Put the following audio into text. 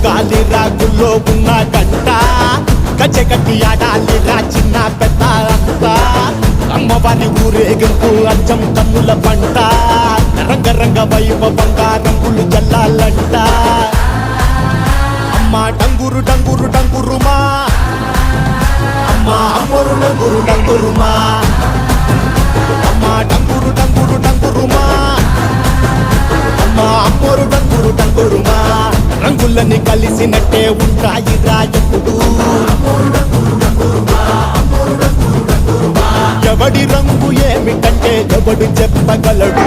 గాలి రాగుల్లో ఉన్న గంట గజగట్టి ఆడాలిరా చిన్న పెద్ద అంతా అమ్మవారి ఊరేగింపు అచ్చం కన్నుల పంట రంగరంగ వైభవంగా రంగులు జల్లాలంట అమ్మా డంగురు డంగురు డంగురుమా అమ్మా అమ్మోరు డంగురు డంగురుమా అమ్మా డంగురు డంగురు డంగురుమా అమ్మా అమ్మోరు డంగురు డంగురుమా రంగులని కలిసినట్టే ఉంటాయిరా ఎప్పుడు ఎవడి రంగు ఏమిటంటే ఎవడు చెప్పగలడు